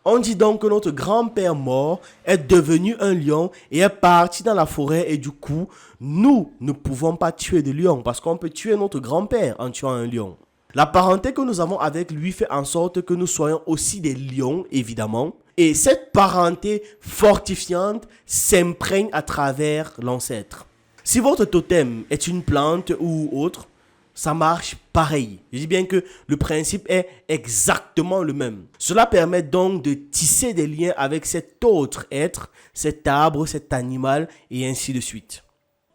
On dit donc que notre grand-père mort est devenu un lion et est parti dans la forêt et du coup, nous ne pouvons pas tuer de lion parce qu'on peut tuer notre grand-père en tuant un lion. La parenté que nous avons avec lui fait en sorte que nous soyons aussi des lions, évidemment. Et cette parenté fortifiante s'imprègne à travers l'ancêtre. Si votre totem est une plante ou autre, ça marche pareil. Je dis bien que le principe est exactement le même. Cela permet donc de tisser des liens avec cet autre être, cet arbre, cet animal et ainsi de suite.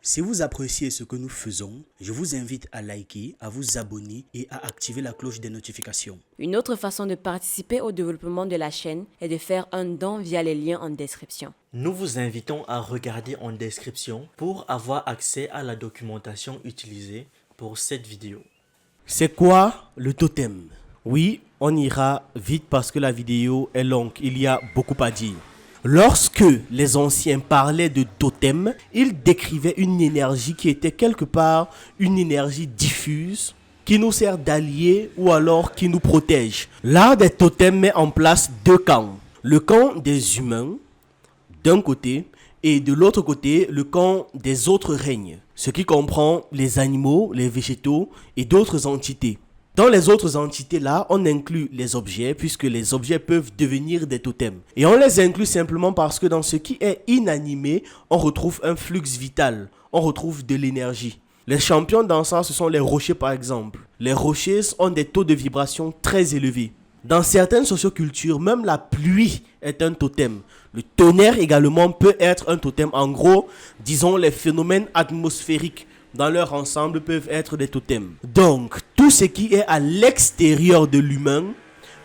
Si vous appréciez ce que nous faisons, je vous invite à liker, à vous abonner et à activer la cloche des notifications. Une autre façon de participer au développement de la chaîne est de faire un don via les liens en description. Nous vous invitons à regarder en description pour avoir accès à la documentation utilisée pour cette vidéo. C'est quoi le totem? Oui, on ira vite parce que la vidéo est longue, il y a beaucoup à dire. Lorsque les anciens parlaient de totem, ils décrivaient une énergie qui était quelque part une énergie diffuse qui nous sert d'allié ou alors qui nous protège. L'art des totems met en place deux camps. Le camp des humains d'un côté et de l'autre côté le camp des autres règnes, ce qui comprend les animaux, les végétaux et d'autres entités. Dans les autres entités-là, on inclut les objets puisque les objets peuvent devenir des totems. Et on les inclut simplement parce que dans ce qui est inanimé, on retrouve un flux vital, on retrouve de l'énergie. Les champions dans ça, ce sont les rochers par exemple. Les rochers ont des taux de vibration très élevés. Dans certaines sociocultures, même la pluie est un totem. Le tonnerre également peut être un totem. En gros, disons les phénomènes atmosphériques dans leur ensemble peuvent être des totems. Donc, tout ce qui est à l'extérieur de l'humain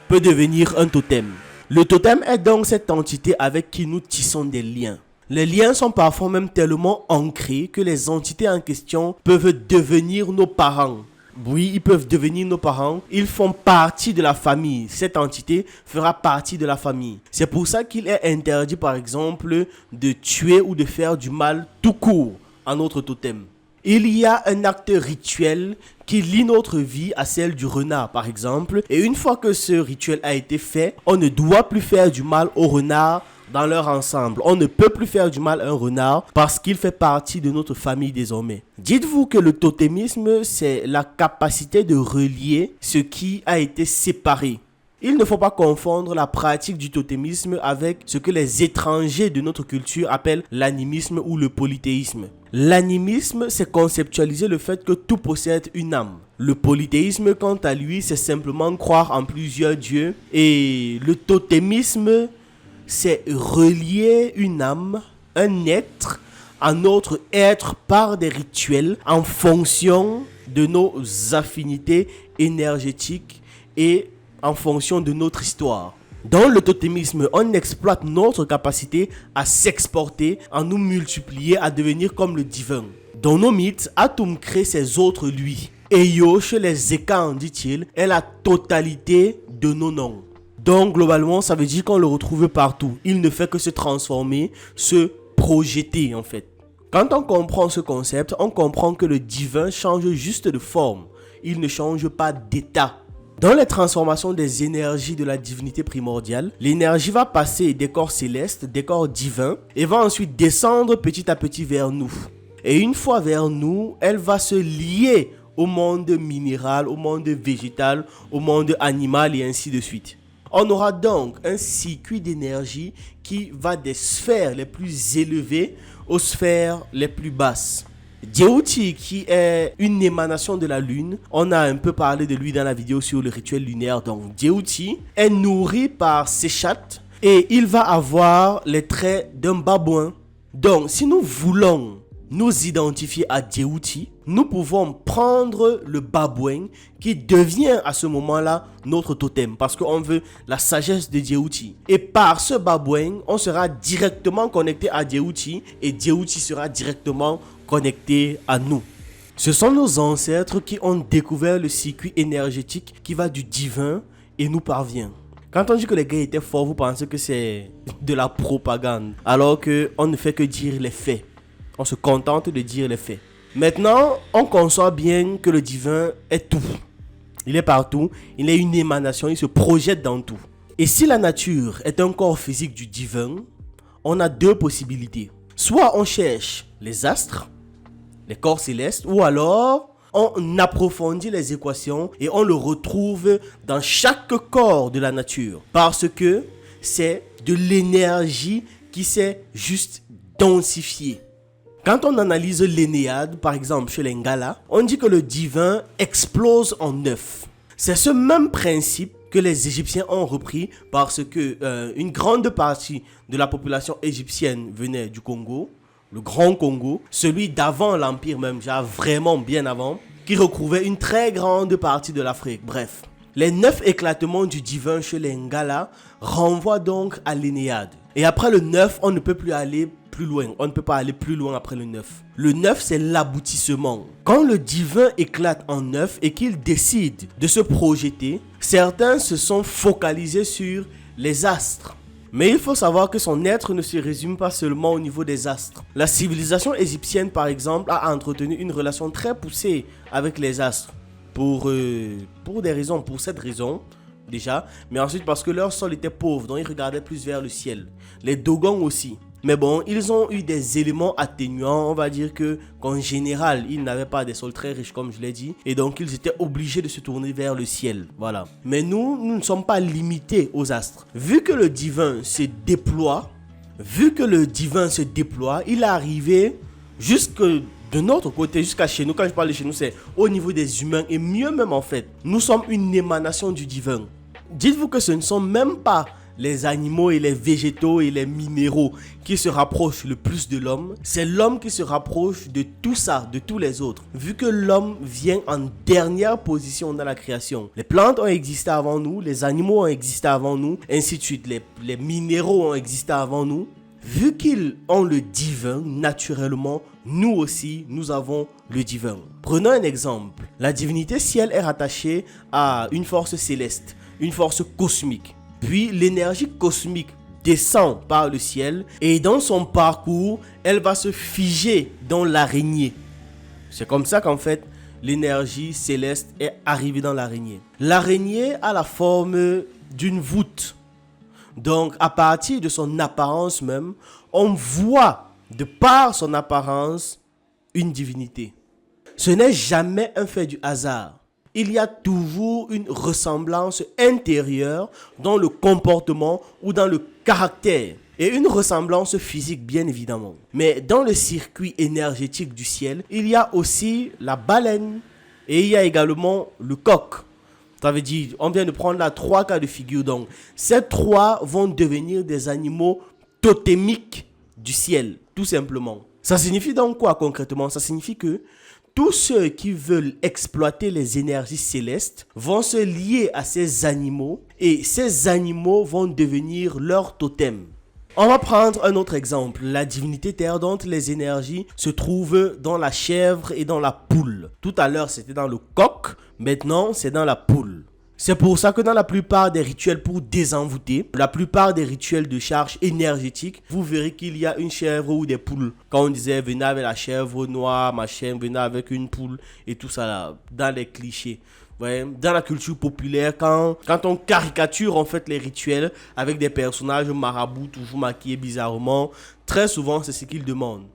peut devenir un totem. Le totem est donc cette entité avec qui nous tissons des liens. Les liens sont parfois même tellement ancrés que les entités en question peuvent devenir nos parents. Oui, ils peuvent devenir nos parents. Ils font partie de la famille. Cette entité fera partie de la famille. C'est pour ça qu'il est interdit, par exemple, de tuer ou de faire du mal tout court à notre totem. Il y a un acte rituel qui lie notre vie à celle du renard, par exemple. Et une fois que ce rituel a été fait, on ne doit plus faire du mal au renard dans leur ensemble. On ne peut plus faire du mal à un renard parce qu'il fait partie de notre famille désormais. Dites-vous que le totémisme, c'est la capacité de relier ce qui a été séparé. Il ne faut pas confondre la pratique du totémisme avec ce que les étrangers de notre culture appellent l'animisme ou le polythéisme. L'animisme, c'est conceptualiser le fait que tout possède une âme. Le polythéisme, quant à lui, c'est simplement croire en plusieurs dieux. Et le totémisme, c'est relier une âme, un être, à notre être par des rituels en fonction de nos affinités énergétiques et en fonction de notre histoire. Dans le totémisme, on exploite notre capacité à s'exporter, à nous multiplier, à devenir comme le divin. Dans nos mythes, Atum crée ses autres lui. Et Yosh, les Ekans, dit-il, est la totalité de nos noms. Donc globalement, ça veut dire qu'on le retrouve partout. Il ne fait que se transformer, se projeter en fait. Quand on comprend ce concept, on comprend que le divin change juste de forme. Il ne change pas d'état. Dans les transformations des énergies de la divinité primordiale, l'énergie va passer des corps célestes, des corps divins, et va ensuite descendre petit à petit vers nous. Et une fois vers nous, elle va se lier au monde minéral, au monde végétal, au monde animal et ainsi de suite. On aura donc un circuit d'énergie qui va des sphères les plus élevées aux sphères les plus basses. Djéouti, qui est une émanation de la lune, on a un peu parlé de lui dans la vidéo sur le rituel lunaire. Donc Djéouti est nourri par Séchat et il va avoir les traits d'un babouin. Donc si nous voulons nous identifier à Djéouti, nous pouvons prendre le babouin qui devient à ce moment-là notre totem parce qu'on veut la sagesse de Djéouti. Et par ce babouin, on sera directement connecté à Djéouti et Djéouti sera directement connecté à nous. Ce sont nos ancêtres qui ont découvert le circuit énergétique qui va du divin et nous parvient. Quand on dit que les gars étaient forts, vous pensez que c'est de la propagande alors qu'on ne fait que dire les faits. On se contente de dire les faits. Maintenant, on conçoit bien que le divin est tout. Il est partout, il est une émanation, il se projette dans tout. Et si la nature est un corps physique du divin, on a deux possibilités. Soit on cherche les astres, les corps célestes, ou alors on approfondit les équations et on le retrouve dans chaque corps de la nature. Parce que c'est de l'énergie qui s'est juste densifiée. Quand on analyse l'Énéade, par exemple chez les Ngala, on dit que le divin explose en neuf. C'est ce même principe que les Égyptiens ont repris parce que une grande partie de la population égyptienne venait du Congo, le Grand Congo, celui d'avant l'Empire même, genre vraiment bien avant, qui recouvrait une très grande partie de l'Afrique. Bref, les 9 éclatements du divin chez les Ngala renvoient donc à l'Énéade. Et après le 9, on ne peut plus aller plus loin. On ne peut pas aller plus loin après le 9. Le 9, c'est l'aboutissement. Quand le divin éclate en 9 et qu'il décide de se projeter, certains se sont focalisés sur les astres. Mais il faut savoir que son être ne se résume pas seulement au niveau des astres. La civilisation égyptienne, par exemple, a entretenu une relation très poussée avec les astres. Pour des raisons, pour cette raison, déjà. Mais ensuite parce que leur sol était pauvre, donc ils regardaient plus vers le ciel. Les Dogons aussi. Mais bon, ils ont eu des éléments atténuants. On va dire qu'en général, ils n'avaient pas des sols très riches, comme je l'ai dit. Et donc, ils étaient obligés de se tourner vers le ciel. Voilà. Mais nous ne sommes pas limités aux astres. Vu que le divin se déploie, il est arrivé jusque de notre côté, jusqu'à chez nous. Quand je parle de chez nous, c'est au niveau des humains. Et mieux même, en fait, nous sommes une émanation du divin. Dites-vous que ce ne sont même pas les animaux et les végétaux et les minéraux qui se rapprochent le plus de l'homme. C'est l'homme qui se rapproche de tout ça, de tous les autres. Vu que l'homme vient en dernière position dans la création. Les plantes ont existé avant nous, les animaux ont existé avant nous, ainsi de suite. Les minéraux ont existé avant nous. Vu qu'ils ont le divin, naturellement, nous aussi, nous avons le divin. Prenons un exemple. La divinité ciel est rattachée à une force céleste, une force cosmique. Puis l'énergie cosmique descend par le ciel et dans son parcours, elle va se figer dans l'araignée. C'est comme ça qu'en fait, l'énergie céleste est arrivée dans l'araignée. L'araignée a la forme d'une voûte. Donc, à partir de son apparence même, on voit, de par son apparence, une divinité. Ce n'est jamais un fait du hasard. Il y a toujours une ressemblance intérieure dans le comportement ou dans le caractère. Et une ressemblance physique, bien évidemment. Mais dans le circuit énergétique du ciel, il y a aussi la baleine et il y a également le coq. Ça veut dire, on vient de prendre là 3 cas de figure. Donc, ces 3 vont devenir des animaux totémiques du ciel, tout simplement. Ça signifie donc quoi concrètement? Ça signifie que tous ceux qui veulent exploiter les énergies célestes vont se lier à ces animaux et ces animaux vont devenir leur totem. On va prendre un autre exemple, la divinité terre dont les énergies se trouvent dans la chèvre et dans la poule. Tout à l'heure c'était dans le coq, maintenant c'est dans la poule. C'est pour ça que dans la plupart des rituels pour désenvoûter, la plupart des rituels de charge énergétique, vous verrez qu'il y a une chèvre ou des poules. Quand on disait venez avec la chèvre noire, machin, venez avec une poule et tout ça là, dans les clichés. Ouais, dans la culture populaire, quand on caricature en fait les rituels avec des personnages marabouts toujours maquillés bizarrement, très souvent c'est ce qu'ils demandent.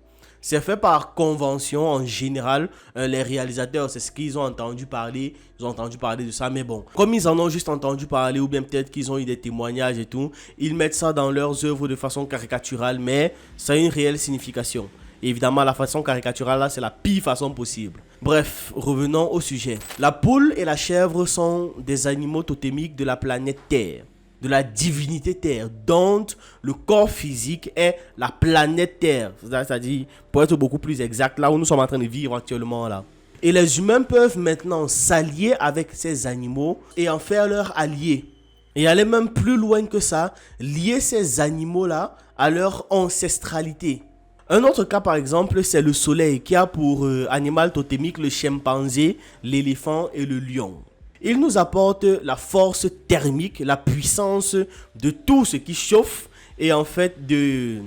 C'est fait par convention en général. Les réalisateurs, c'est ce qu'ils ont entendu parler. Ils ont entendu parler de ça. Mais bon, comme ils en ont juste entendu parler ou bien peut-être qu'ils ont eu des témoignages et tout, ils mettent ça dans leurs œuvres de façon caricaturale. Mais ça a une réelle signification. Et évidemment, la façon caricaturale là, c'est la pire façon possible. Bref, revenons au sujet. La poule et la chèvre sont des animaux totémiques de la planète Terre. De la divinité Terre, dont le corps physique est la planète Terre. C'est-à-dire, pour être beaucoup plus exact, là où nous sommes en train de vivre actuellement là. Et les humains peuvent maintenant s'allier avec ces animaux et en faire leur allié. Et aller même plus loin que ça, lier ces animaux-là à leur ancestralité. Un autre cas par exemple, c'est le soleil qui a pour animal totémique le chimpanzé, l'éléphant et le lion. Il nous apporte la force thermique, la puissance de tout ce qui chauffe et en fait de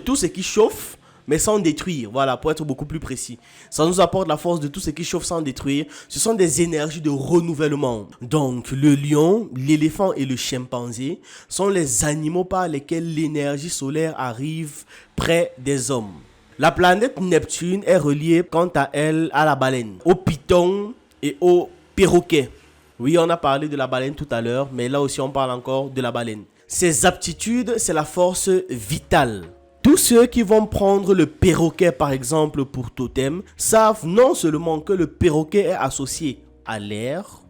tout ce qui chauffe mais sans détruire. Voilà, pour être beaucoup plus précis. Ça nous apporte la force de tout ce qui chauffe sans détruire. Ce sont des énergies de renouvellement. Donc, le lion, l'éléphant et le chimpanzé sont les animaux par lesquels l'énergie solaire arrive près des hommes. La planète Neptune est reliée, quant à elle, à la baleine, au python et au perroquet. Oui, on a parlé de la baleine tout à l'heure, mais là aussi on parle encore de la baleine. Ses aptitudes, c'est la force vitale. Tous ceux qui vont prendre le perroquet par exemple pour totem savent non seulement que le perroquet est associé à l'air,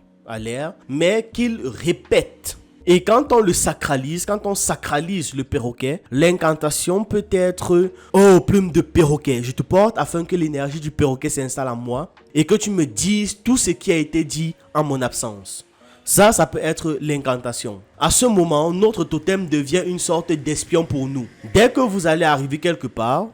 mais qu'il répète. Et quand on le sacralise, quand on sacralise le perroquet, l'incantation peut être « Oh, plume de perroquet, je te porte afin que l'énergie du perroquet s'installe en moi et que tu me dises tout ce qui a été dit en mon absence. » Ça peut être l'incantation. À ce moment, notre totem devient une sorte d'espion pour nous. Dès que vous allez arriver quelque part,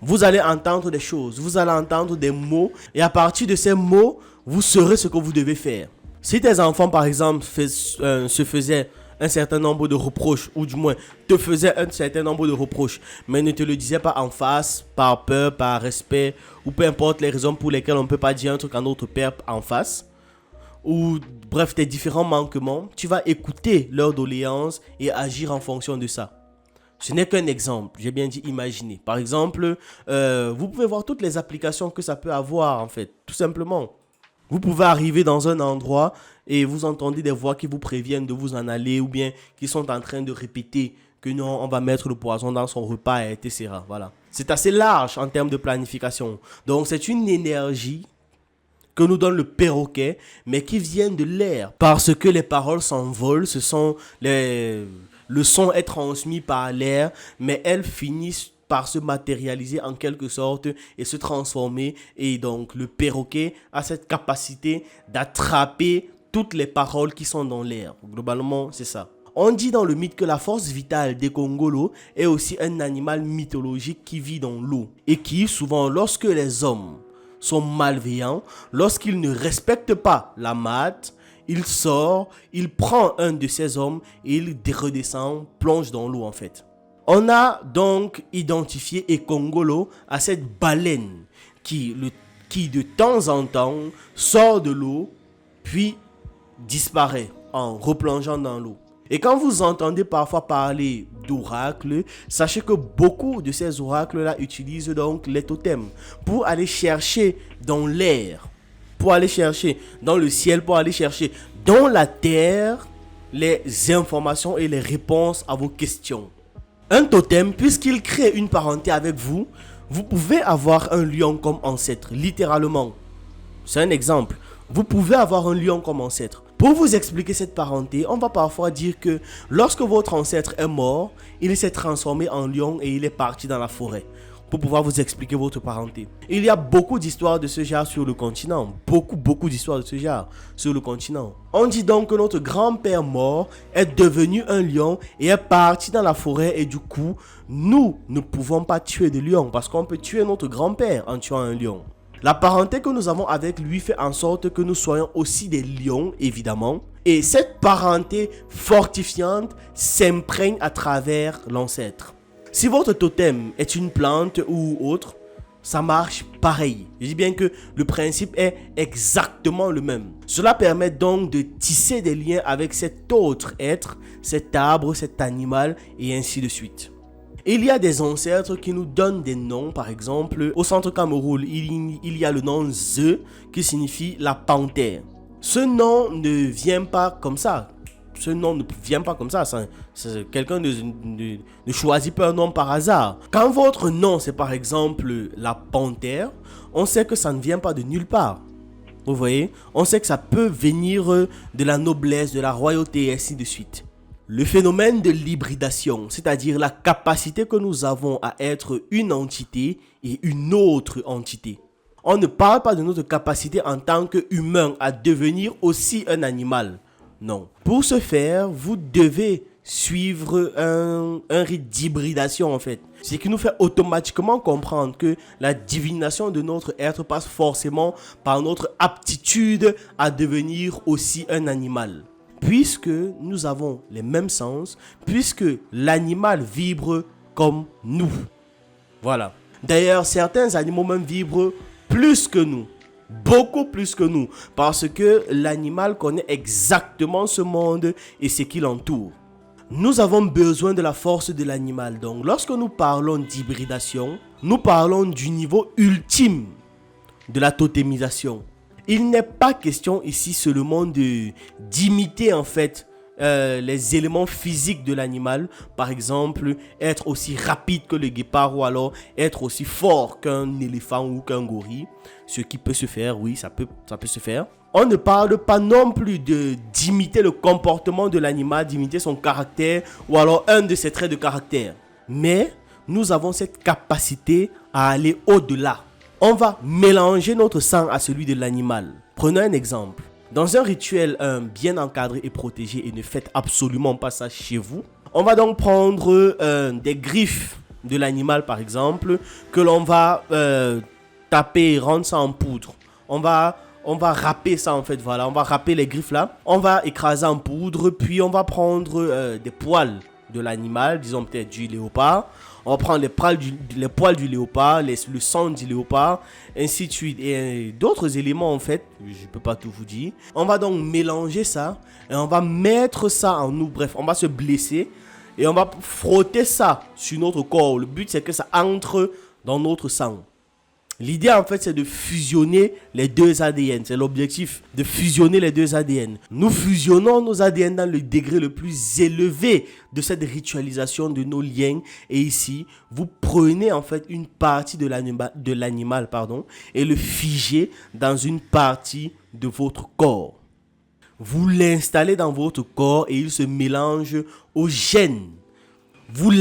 vous allez entendre des choses, vous allez entendre des mots et à partir de ces mots, vous saurez ce que vous devez faire. Si tes enfants, par exemple, se faisaient un certain nombre de reproches, ou du moins te faisaient un certain nombre de reproches, mais ne te le disaient pas en face, par peur, par respect, ou peu importe les raisons pour lesquelles on ne peut pas dire un truc à notre père en face, ou bref, tes différents manquements, tu vas écouter leurs doléances et agir en fonction de ça. Ce n'est qu'un exemple, j'ai bien dit imaginer. Par exemple, vous pouvez voir toutes les applications que ça peut avoir en fait, tout simplement. Vous pouvez arriver dans un endroit et vous entendez des voix qui vous préviennent de vous en aller ou bien qui sont en train de répéter que non, on va mettre le poison dans son repas, etc. Voilà. C'est assez large en termes de planification. Donc, c'est une énergie que nous donne le perroquet, mais qui vient de l'air. Parce que les paroles s'envolent, le son est transmis par l'air, mais elles finissent par se matérialiser en quelque sorte et se transformer. Et donc, le perroquet a cette capacité d'attraper toutes les paroles qui sont dans l'air. Globalement, c'est ça. On dit dans le mythe que la force vitale des Congolais est aussi un animal mythologique qui vit dans l'eau. Et qui, souvent, lorsque les hommes sont malveillants, lorsqu'ils ne respectent pas la mat, il sort, il prend un de ces hommes et il redescend, plonge dans l'eau en fait. On a donc identifié Ekongolo à cette baleine qui de temps en temps sort de l'eau puis disparaît en replongeant dans l'eau. Et quand vous entendez parfois parler d'oracles, sachez que beaucoup de ces oracles-là utilisent donc les totems pour aller chercher dans l'air, pour aller chercher dans le ciel, pour aller chercher dans la terre les informations et les réponses à vos questions. Un totem, puisqu'il crée une parenté avec vous, vous pouvez avoir un lion comme ancêtre, littéralement. C'est un exemple. Vous pouvez avoir un lion comme ancêtre. Pour vous expliquer cette parenté, on va parfois dire que lorsque votre ancêtre est mort, il s'est transformé en lion et il est parti dans la forêt. Pour pouvoir vous expliquer votre parenté. Il y a beaucoup d'histoires de ce genre sur le continent. Beaucoup d'histoires de ce genre sur le continent. On dit donc que notre grand-père mort est devenu un lion et est parti dans la forêt et du coup, nous ne pouvons pas tuer de lion parce qu'on peut tuer notre grand-père en tuant un lion. La parenté que nous avons avec lui fait en sorte que nous soyons aussi des lions, évidemment. Et cette parenté fortifiante s'imprègne à travers l'ancêtre. Si votre totem est une plante ou autre, ça marche pareil. Je dis bien que le principe est exactement le même. Cela permet donc de tisser des liens avec cet autre être, cet arbre, cet animal et ainsi de suite. Il y a des ancêtres qui nous donnent des noms, par exemple, au centre Cameroun, il y a le nom Ze qui signifie la panthère. Ce nom ne vient pas comme ça. Quelqu'un ne choisit pas un nom par hasard. Quand votre nom c'est par exemple la panthère, on sait que ça ne vient pas de nulle part. Vous voyez, on sait que ça peut venir de la noblesse, de la royauté et ainsi de suite. Le phénomène de l'hybridation, c'est-à-dire la capacité que nous avons à être une entité et une autre entité. On ne parle pas de notre capacité en tant qu'humain à devenir aussi un animal. Non. Pour ce faire, vous devez suivre un rite d'hybridation en fait. Ce qui nous fait automatiquement comprendre que la divination de notre être passe forcément par notre aptitude à devenir aussi un animal. Puisque nous avons les mêmes sens, puisque l'animal vibre comme nous. Voilà. D'ailleurs, certains animaux même vibrent plus que nous. Beaucoup plus que nous. Parce que l'animal connaît exactement ce monde et ce qui l'entoure. Nous avons besoin de la force de l'animal. Donc, lorsque nous parlons d'hybridation, nous parlons du niveau ultime de la totémisation. Il n'est pas question ici seulement d'imiter en fait les éléments physiques de l'animal. Par exemple, être aussi rapide que le guépard ou alors être aussi fort qu'un éléphant ou qu'un gorille. Ce qui peut se faire, oui, ça peut se faire. On ne parle pas non plus d'imiter le comportement de l'animal, d'imiter son caractère ou alors un de ses traits de caractère. Mais nous avons cette capacité à aller au-delà. On va mélanger notre sang à celui de l'animal. Prenons un exemple. Dans un rituel bien encadré et protégé, et ne faites absolument pas ça chez vous, on va donc prendre des griffes de l'animal par exemple, que l'on va taper, rendre ça en poudre. On va râper ça en fait, voilà. On va râper les griffes là. On va écraser en poudre, puis on va prendre des poils de l'animal, disons peut-être du léopard. On va prendre les poils du léopard, le sang du léopard, ainsi de suite. Et d'autres éléments en fait, je ne peux pas tout vous dire. On va donc mélanger ça et on va mettre ça en nous. Bref, on va se blesser et on va frotter ça sur notre corps. Le but c'est que ça entre dans notre sang. L'idée en fait c'est de fusionner les deux ADN. C'est l'objectif de fusionner les deux ADN. Nous fusionnons nos ADN dans le degré le plus élevé de cette ritualisation de nos liens. Et ici, vous prenez en fait une partie de l'animal, et le figez dans une partie de votre corps. Vous l'installez dans votre corps et il se mélange aux gènes. Vous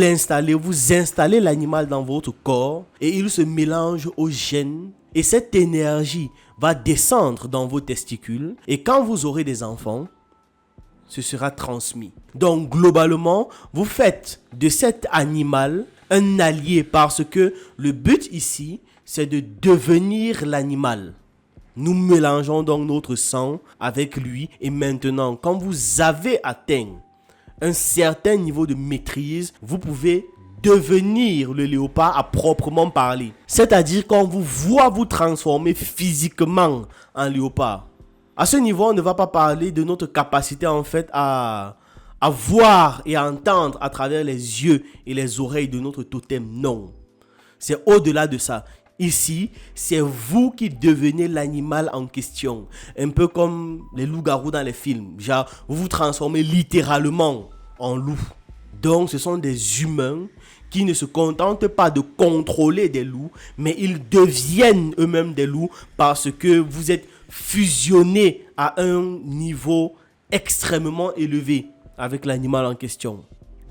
installez l'animal dans votre corps et il se mélange aux gènes. Et cette énergie va descendre dans vos testicules. Et quand vous aurez des enfants, ce sera transmis. Donc globalement, vous faites de cet animal un allié parce que le but ici, c'est de devenir l'animal. Nous mélangeons donc notre sang avec lui. Et maintenant, quand vous avez atteint un certain niveau de maîtrise, vous pouvez devenir le léopard à proprement parler. C'est-à-dire qu'on vous voit vous transformer physiquement en léopard. À ce niveau, on ne va pas parler de notre capacité en fait à voir et à entendre à travers les yeux et les oreilles de notre totem. Non. C'est au-delà de ça. Ici, c'est vous qui devenez l'animal en question. Un peu comme les loups-garous dans les films. Genre, vous vous transformez littéralement en loup. Donc, ce sont des humains qui ne se contentent pas de contrôler des loups, mais ils deviennent eux-mêmes des loups parce que vous êtes fusionnés à un niveau extrêmement élevé avec l'animal en question.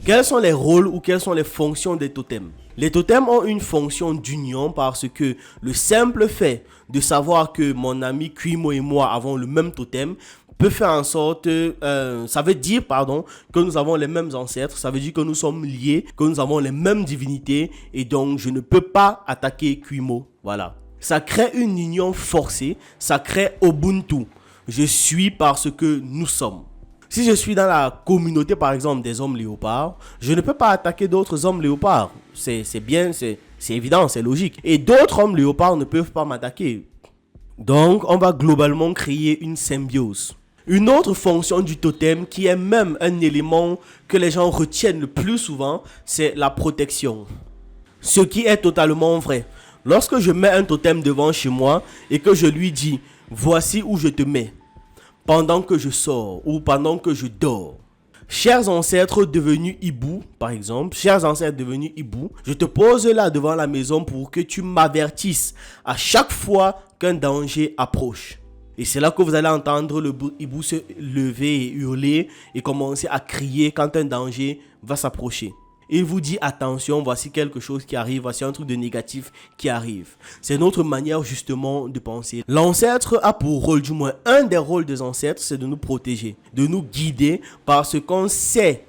Quels sont les rôles ou quelles sont les fonctions des totems? Les totems ont une fonction d'union parce que le simple fait de savoir que mon ami Kuimo et moi avons le même totem peut faire en sorte, ça veut dire que nous avons les mêmes ancêtres, ça veut dire que nous sommes liés, que nous avons les mêmes divinités et donc je ne peux pas attaquer Kuimo. Voilà. Ça crée une union forcée, ça crée Ubuntu. Je suis parce que nous sommes. Si je suis dans la communauté, par exemple, des hommes léopards, je ne peux pas attaquer d'autres hommes léopards. C'est évident, c'est logique. Et d'autres hommes léopards ne peuvent pas m'attaquer. Donc, on va globalement créer une symbiose. Une autre fonction du totem, qui est même un élément que les gens retiennent le plus souvent, c'est la protection. Ce qui est totalement vrai. Lorsque je mets un totem devant chez moi et que je lui dis « Voici où je te mets », pendant que je sors ou pendant que je dors. Chers ancêtres devenus hibou, par exemple, chers ancêtres devenus hibou, je te pose là devant la maison pour que tu m'avertisses à chaque fois qu'un danger approche. Et c'est là que vous allez entendre le hibou se lever et hurler et commencer à crier quand un danger va s'approcher. Il vous dit attention, voici quelque chose qui arrive, voici un truc de négatif qui arrive. C'est notre manière justement de penser. L'ancêtre a pour rôle, du moins un des rôles des ancêtres, c'est de nous protéger, de nous guider parce qu'on sait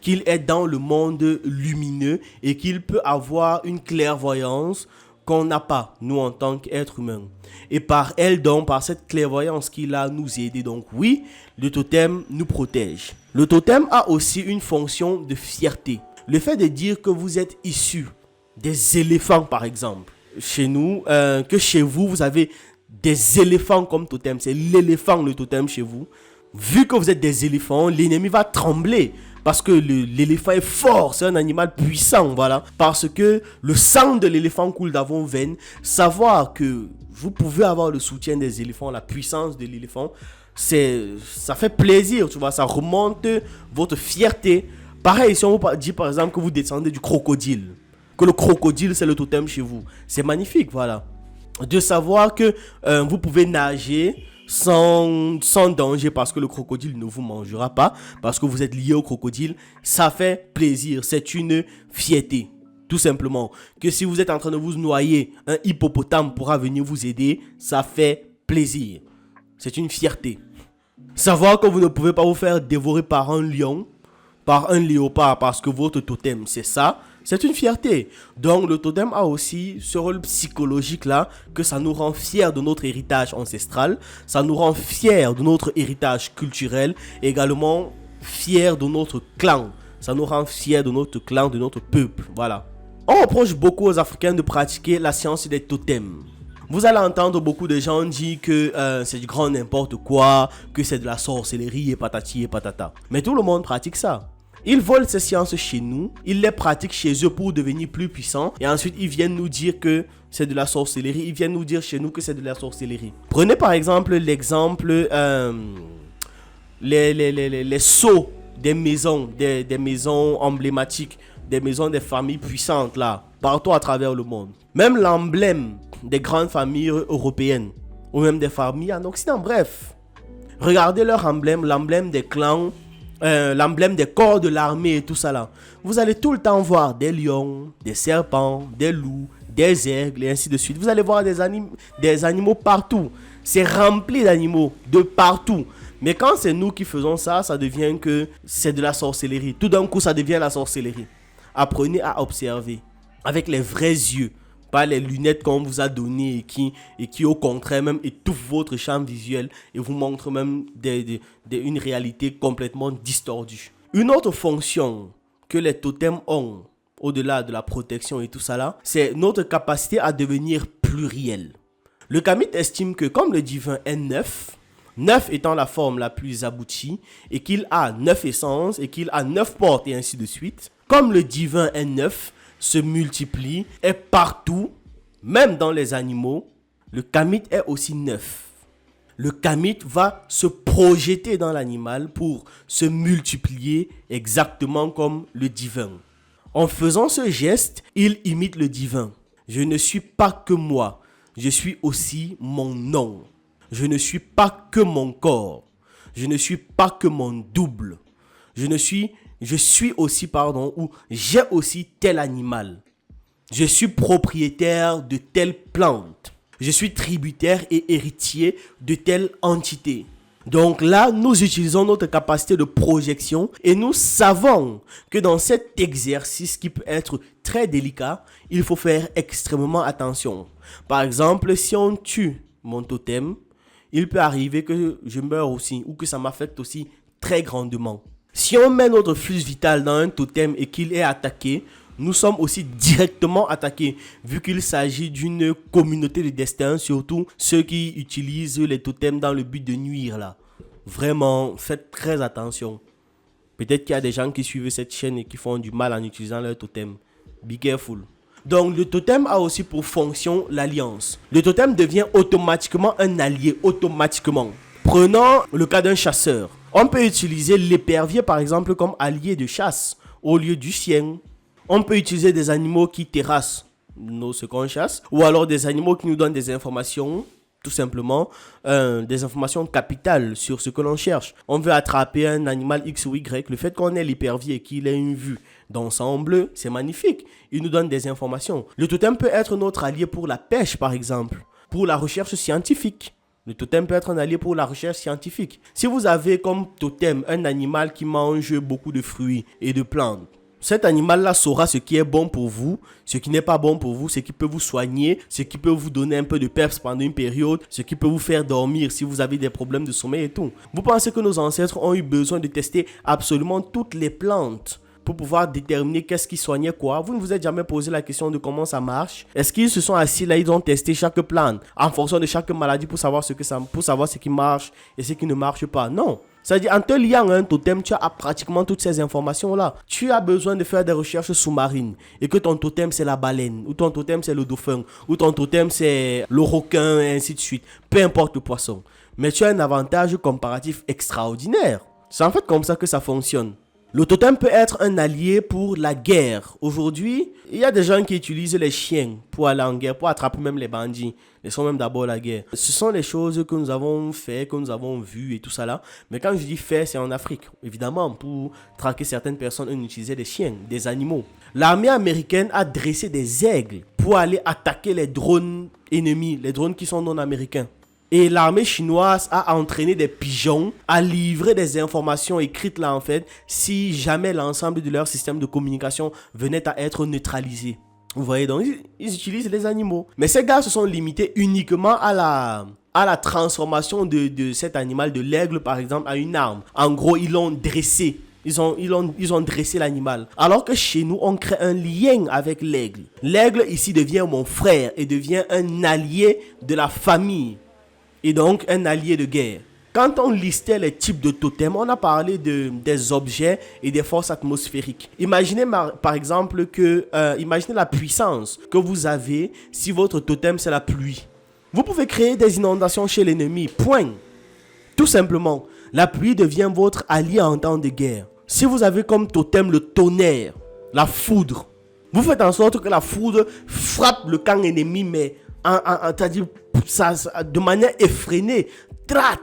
qu'il est dans le monde lumineux et qu'il peut avoir une clairvoyance qu'on n'a pas, nous en tant qu'êtres humains. Et par elle donc, par cette clairvoyance qu'il a, nous aider. Donc oui, le totem nous protège. Le totem a aussi une fonction de fierté. Le fait de dire que vous êtes issu des éléphants par exemple. Chez nous, que chez vous, vous avez des éléphants comme totem. C'est l'éléphant le totem chez vous. Vu que vous êtes des éléphants, l'ennemi va trembler. Parce que l'éléphant est fort, c'est un animal puissant, voilà. Parce que le sang de l'éléphant coule dans vos veines. Savoir que vous pouvez avoir le soutien des éléphants, la puissance de l'éléphant, ça fait plaisir, tu vois. Ça remonte votre fierté. Pareil, si on vous dit par exemple que vous descendez du crocodile, que le crocodile c'est le totem chez vous, c'est magnifique, voilà. De savoir que vous pouvez nager sans danger parce que le crocodile ne vous mangera pas, parce que vous êtes lié au crocodile, ça fait plaisir, c'est une fierté. Tout simplement, que si vous êtes en train de vous noyer, un hippopotame pourra venir vous aider, ça fait plaisir. C'est une fierté. Savoir que vous ne pouvez pas vous faire dévorer par un lion, par un léopard, parce que votre totem, c'est ça, c'est une fierté. Donc le totem a aussi ce rôle psychologique là, que ça nous rend fiers de notre héritage ancestral, ça nous rend fiers de notre héritage culturel, également fiers de notre clan, ça nous rend fiers de notre clan, de notre peuple, voilà. On reproche beaucoup aux Africains de pratiquer la science des totems. Vous allez entendre beaucoup de gens dire que c'est du grand n'importe quoi, que c'est de la sorcellerie et patati et patata. Mais tout le monde pratique ça. Ils volent ces sciences chez nous, ils les pratiquent chez eux pour devenir plus puissants et ensuite ils viennent nous dire que c'est de la sorcellerie, ils viennent nous dire chez nous que c'est de la sorcellerie. Prenez par exemple l'exemple les sceaux des maisons emblématiques, des maisons des familles puissantes là, partout à travers le monde. Même l'emblème des grandes familles européennes ou même des familles en Occident, bref. Regardez leur emblème, l'emblème des clans, l'emblème des corps de l'armée et tout ça là. Vous allez tout le temps voir des lions, des serpents, des loups, des aigles et ainsi de suite. Vous allez voir des animaux partout. C'est rempli d'animaux de partout. Mais quand c'est nous qui faisons ça, ça devient que c'est de la sorcellerie. Tout d'un coup, ça devient la sorcellerie. Apprenez à observer avec les vrais yeux, pas les lunettes qu'on vous a données et qui au contraire même étouffent votre champ visuel et vous montrent même une réalité complètement distordue. Une autre fonction que les totems ont, au-delà de la protection et tout ça là, c'est notre capacité à devenir pluriel. Le Kamit estime que comme le divin est 9 étant la forme la plus aboutie, et qu'il a 9 essences, et qu'il a 9 portes et ainsi de suite, comme le divin est 9, se multiplie, est partout, même dans les animaux, le Kamit est aussi 9. Le Kamit va se projeter dans l'animal pour se multiplier exactement comme le divin. En faisant ce geste, il imite le divin. Je ne suis pas que moi, je suis aussi mon nom. Je ne suis pas que mon corps. Je ne suis pas que mon double. Je suis aussi, ou j'ai aussi tel animal. Je suis propriétaire de telle plante. Je suis tributaire et héritier de telle entité. Donc là, nous utilisons notre capacité de projection et nous savons que dans cet exercice qui peut être très délicat, il faut faire extrêmement attention. Par exemple, si on tue mon totem, il peut arriver que je meure aussi ou que ça m'affecte aussi très grandement. Si on met notre flux vital dans un totem et qu'il est attaqué, nous sommes aussi directement attaqués, vu qu'il s'agit d'une communauté de destin, surtout ceux qui utilisent les totems dans le but de nuire là. Vraiment, faites très attention. Peut-être qu'il y a des gens qui suivent cette chaîne et qui font du mal en utilisant leur totem. Be careful. Donc le totem a aussi pour fonction l'alliance. Le totem devient automatiquement un allié, automatiquement. Prenons le cas d'un chasseur. On peut utiliser l'épervier par exemple comme allié de chasse au lieu du chien. On peut utiliser des animaux qui terrassent ce qu'on chasse, ou alors des animaux qui nous donnent des informations, tout simplement, des informations capitales sur ce que l'on cherche. On veut attraper un animal X ou Y. Le fait qu'on ait l'épervier et qu'il ait une vue d'ensemble, c'est magnifique. Il nous donne des informations. Le totem peut être notre allié pour la pêche, par exemple, pour la recherche scientifique. Le totem peut être un allié pour la recherche scientifique. Si vous avez comme totem un animal qui mange beaucoup de fruits et de plantes, cet animal-là saura ce qui est bon pour vous, ce qui n'est pas bon pour vous, ce qui peut vous soigner, ce qui peut vous donner un peu de peps pendant une période, ce qui peut vous faire dormir si vous avez des problèmes de sommeil et tout. Vous pensez que nos ancêtres ont eu besoin de tester absolument toutes les plantes pour pouvoir déterminer qu'est-ce qui soignait quoi. Vous ne vous êtes jamais posé la question de comment ça marche. Est-ce qu'ils se sont assis là, ils ont testé chaque plante en fonction de chaque maladie pour savoir ce qui marche et ce qui ne marche pas? Non. C'est-à-dire, en te liant à un totem, tu as pratiquement toutes ces informations-là. Tu as besoin de faire des recherches sous-marines et que ton totem, c'est la baleine, ou ton totem, c'est le dauphin, ou ton totem, c'est le requin, et ainsi de suite. Peu importe le poisson. Mais tu as un avantage comparatif extraordinaire. C'est en fait comme ça que ça fonctionne. Le totem peut être un allié pour la guerre. Aujourd'hui, il y a des gens qui utilisent les chiens pour aller en guerre, pour attraper même les bandits. Laissons même d'abord la guerre. Ce sont les choses que nous avons fait, que nous avons vues et tout ça là. Mais quand je dis fait, c'est en Afrique. Évidemment, pour traquer certaines personnes, on utilisait des chiens, des animaux. L'armée américaine a dressé des aigles pour aller attaquer les drones ennemis, les drones qui sont non américains. Et l'armée chinoise a entraîné des pigeons à livrer des informations écrites là en fait, si jamais l'ensemble de leur système de communication venait à être neutralisé. Vous voyez, donc ils utilisent les animaux. Mais ces gars se sont limités uniquement à la transformation de cet animal, de l'aigle par exemple, à une arme. En gros, ils l'ont dressé. Ils ont dressé l'animal. Alors que chez nous, on crée un lien avec l'aigle. L'aigle ici devient mon frère et devient un allié de la famille. Et donc un allié de guerre. Quand on listait les types de totems, on a parlé des objets et des forces atmosphériques. Imaginez par exemple imaginez la puissance que vous avez si votre totem c'est la pluie. Vous pouvez créer des inondations chez l'ennemi, point. Tout simplement, la pluie devient votre allié en temps de guerre. Si vous avez comme totem le tonnerre, la foudre, vous faites en sorte que la foudre frappe le camp ennemi, mais c'est-à-dire de manière effrénée. Tra.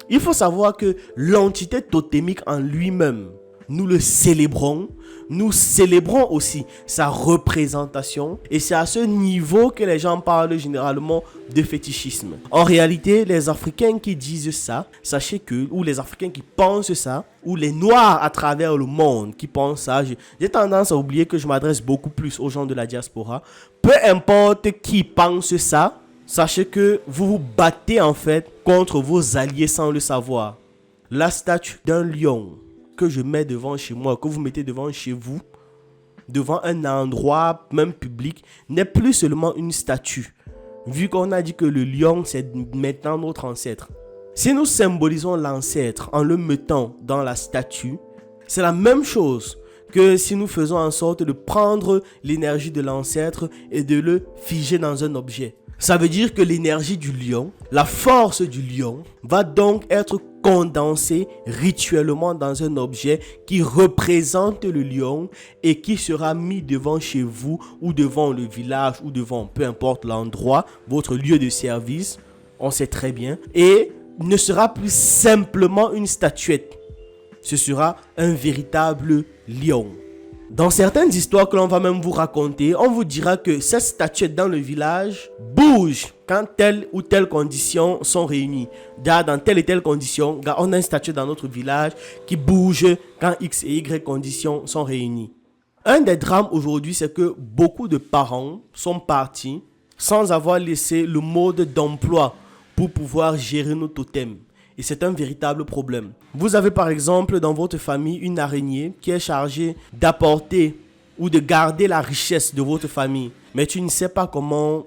Il faut savoir que l'entité totémique en lui-même, nous le célébrons. Nous célébrons aussi sa représentation. Et c'est à ce niveau que les gens parlent généralement de fétichisme. En réalité, les Africains qui disent ça, sachez que, ou les Africains qui pensent ça, ou les Noirs à travers le monde qui pensent ça, j'ai tendance à oublier que je m'adresse beaucoup plus aux gens de la diaspora. Peu importe qui pense ça, sachez que vous vous battez en fait contre vos alliés sans le savoir. La statue d'un lion que je mets devant chez moi, que vous mettez devant chez vous, devant un endroit même public, n'est plus seulement une statue. Vu qu'on a dit que le lion, c'est maintenant notre ancêtre. Si nous symbolisons l'ancêtre en le mettant dans la statue, c'est la même chose que si nous faisons en sorte de prendre l'énergie de l'ancêtre et de le figer dans un objet. Ça veut dire que l'énergie du lion, la force du lion, va donc être condensée rituellement dans un objet qui représente le lion et qui sera mis devant chez vous ou devant le village ou devant peu importe l'endroit, votre lieu de service, on sait très bien, et ne sera plus simplement une statuette. Ce sera un véritable lion. Dans certaines histoires que l'on va même vous raconter, on vous dira que cette statuette dans le village bouge quand telle ou telle condition sont réunies. Dans telle et telle condition, on a une statuette dans notre village qui bouge quand X et Y conditions sont réunies. Un des drames aujourd'hui, c'est que beaucoup de parents sont partis sans avoir laissé le mode d'emploi pour pouvoir gérer nos totems. Et c'est un véritable problème. Vous avez par exemple dans votre famille une araignée qui est chargée d'apporter ou de garder la richesse de votre famille. Mais tu ne sais pas comment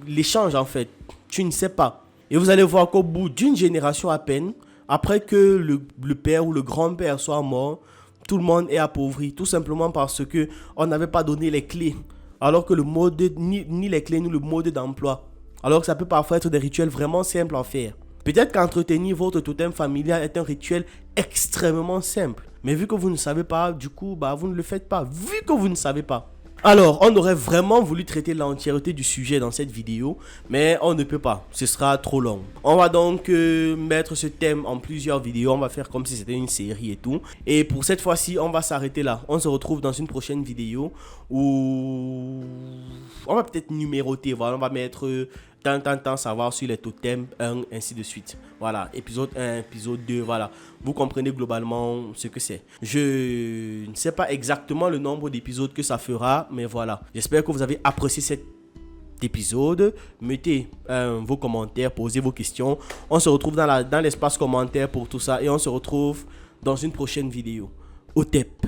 l'échange en fait. Tu ne sais pas. Et vous allez voir qu'au bout d'une génération à peine, après que le père ou le grand-père soit mort, tout le monde est appauvri. Tout simplement parce qu'on n'avait pas donné les clés. Alors que le mode, ni les clés ni le mode d'emploi. Alors que ça peut parfois être des rituels vraiment simples à faire. Peut-être qu'entretenir votre totem familial est un rituel extrêmement simple. Mais vu que vous ne savez pas, du coup, vous ne le faites pas. Vu que vous ne savez pas. Alors, on aurait vraiment voulu traiter l'entièreté du sujet dans cette vidéo, mais on ne peut pas. Ce sera trop long. On va donc mettre ce thème en plusieurs vidéos. On va faire comme si c'était une série et tout. Et pour cette fois-ci, on va s'arrêter là. On se retrouve dans une prochaine vidéo où on va peut-être numéroter. Voilà, on va mettre tant, savoir sur les totems 1, ainsi de suite. Voilà, épisode 1, épisode 2, voilà. Vous comprenez globalement ce que c'est. Je ne sais pas exactement le nombre d'épisodes que ça fera, mais voilà. J'espère que vous avez apprécié cet épisode. Mettez vos commentaires, posez vos questions. On se retrouve dans l'espace commentaire pour tout ça et on se retrouve dans une prochaine vidéo. OTEP.